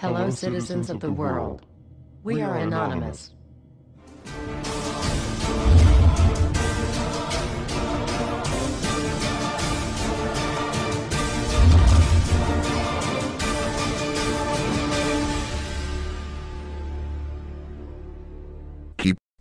Hello, citizens of the world. We are anonymous.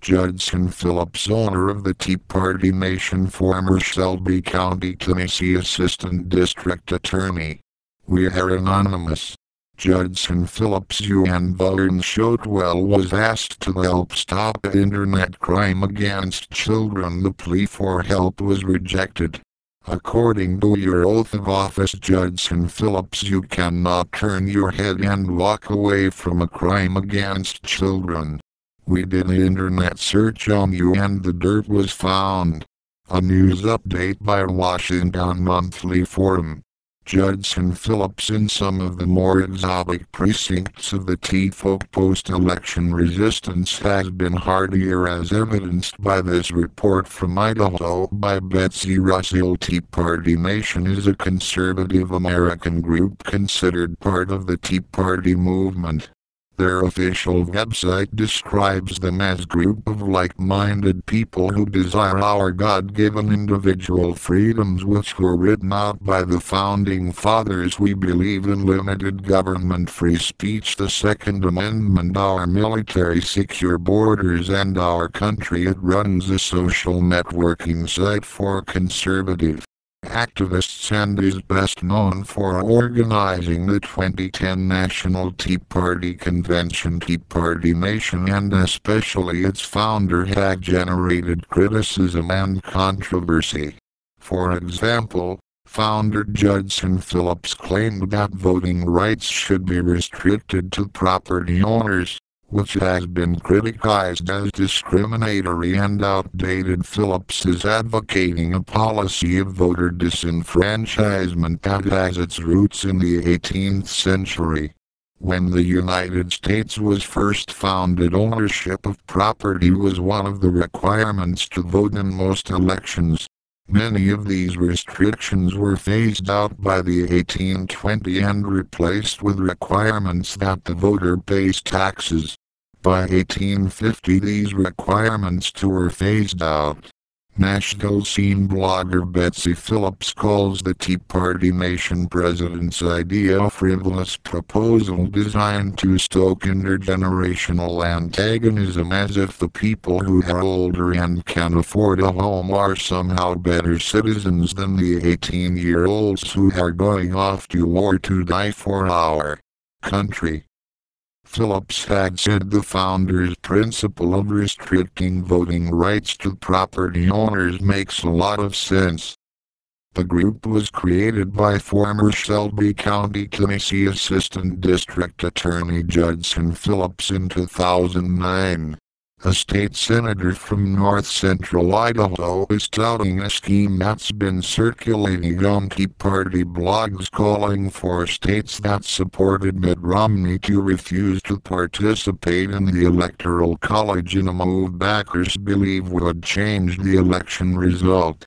Judson Phillips, owner of the Tea Party Nation, former Shelby County, Tennessee Assistant District Attorney. We are anonymous. Judson Phillips and Vern Shotwell was asked to help stop internet crime against children. The plea for help was rejected. According to your oath of office, Judson Phillips, you cannot turn your head and walk away from a crime against children. We did an internet search on you and the dirt was found. A news update by Washington Monthly Forum. Judson Phillips, in some of the more exotic precincts of the tea folk, post-election resistance has been hardier, as evidenced by this report from Idaho by Betsy Russell. Tea Party Nation is a conservative American group considered part of the Tea Party movement. Their official website describes them as a group of like-minded people who desire our God-given individual freedoms, which were written out by the Founding Fathers. We believe in limited government, free speech, the Second Amendment, our military, secure borders, and our country. It runs a social networking site for conservative activists and is best known for organizing the 2010 National Tea Party Convention. Tea Party Nation, and especially its founder, had generated criticism and controversy. For example, founder Judson Phillips claimed that voting rights should be restricted to property owners, which has been criticized as discriminatory and outdated. Phillips is advocating a policy of voter disenfranchisement that has its roots in the 18th century. When the United States was first founded, ownership of property was one of the requirements to vote in most elections. Many of these restrictions were phased out by the 1820 and replaced with requirements that the voter pays taxes. By 1850, these requirements too were phased out. Nashville scene blogger Betsy Phillips calls the Tea Party Nation president's idea a frivolous proposal designed to stoke intergenerational antagonism, as if the people who are older and can afford a home are somehow better citizens than the 18-year-olds who are going off to war to die for our country. Phillips had said the founder's principle of restricting voting rights to property owners makes a lot of sense. The group was created by former Shelby County, Tennessee Assistant District Attorney Judson Phillips in 2009. A state senator from north-central Idaho is touting a scheme that's been circulating on Tea Party blogs, calling for states that supported Mitt Romney to refuse to participate in the Electoral College, in a move backers believe would change the election result.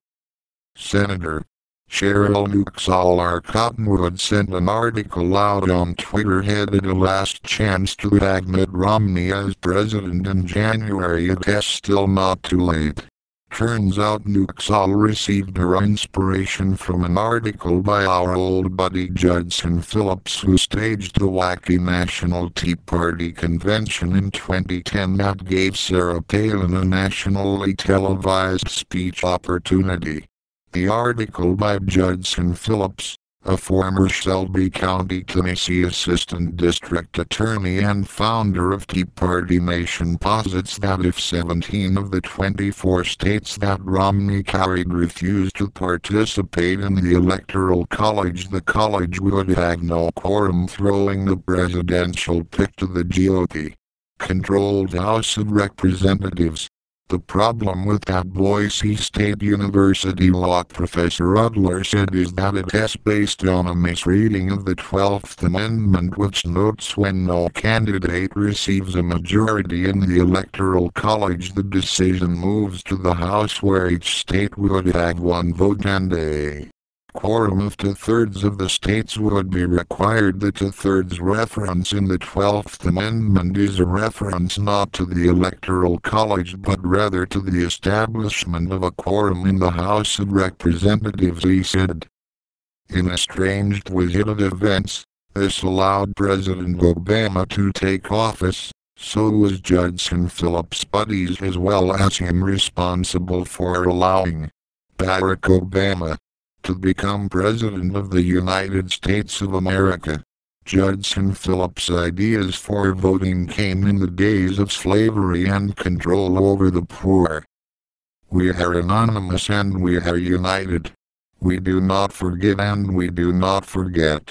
Senator Cheryl Nuxall R. Cottonwood sent an article out on Twitter headed "A Last Chance to Have Mitt Romney as President in January. It's still not too late." Turns out Nuxall received her inspiration from an article by our old buddy Judson Phillips, who staged the wacky National Tea Party Convention in 2010 that gave Sarah Palin a nationally televised speech opportunity. The article by Judson Phillips, a former Shelby County, Tennessee Assistant District Attorney and founder of Tea Party Nation, posits that if 17 of the 24 states that Romney carried refused to participate in the Electoral College, the college would have no quorum, throwing the presidential pick to the GOP-controlled House of Representatives. The problem with that, Boise State University law professor Adler said, is that it is based on a misreading of the 12th Amendment, which notes when no candidate receives a majority in the Electoral College, the decision moves to the House, where each state would have one vote and a Quorum of 2/3 of the states would be required. The 2/3 reference in the 12th Amendment is a reference not to the Electoral College but rather to the establishment of a quorum in the House of Representatives, he said. In estranged with it events, this allowed President Obama to take office. So was Judson Phillips' buddies as well as him responsible for allowing Barack Obama to become President of the United States of America. Judson Phillips' ideas for voting came in the days of slavery and control over the poor. We are anonymous and we are united. We do not forgive and we do not forget.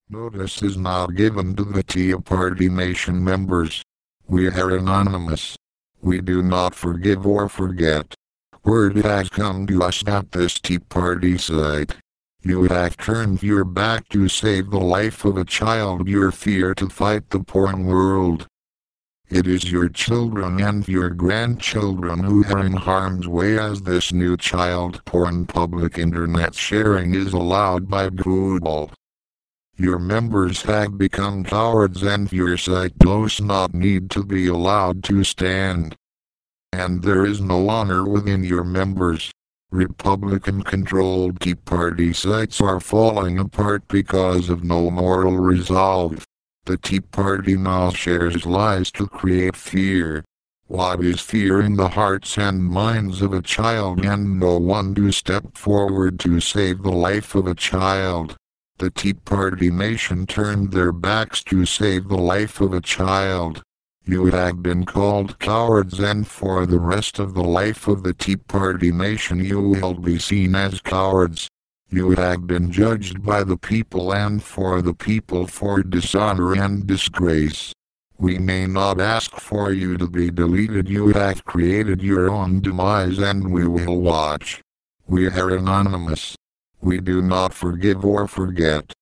Notice is now given to the Tea Party Nation members. We are anonymous. We do not forgive or forget. Word has come to us at this Tea Party site. You have turned your back to save the life of a child, your fear to fight the porn world. It is your children and your grandchildren who are in harm's way as this new child porn public internet sharing is allowed by Google. Your members have become cowards and your site does not need to be allowed to stand. And there is no honor within your members. Republican-controlled Tea Party sites are falling apart because of no moral resolve. The Tea Party now shares lies to create fear. What is fear in the hearts and minds of a child and no one to step forward to save the life of a child? The Tea Party Nation turned their backs to save the life of a child. You have been called cowards and for the rest of the life of the Tea Party Nation you will be seen as cowards. You have been judged by the people and for the people for dishonor and disgrace. We may not ask for you to be deleted. You have created your own demise and we will watch. We are anonymous. We do not forgive or forget.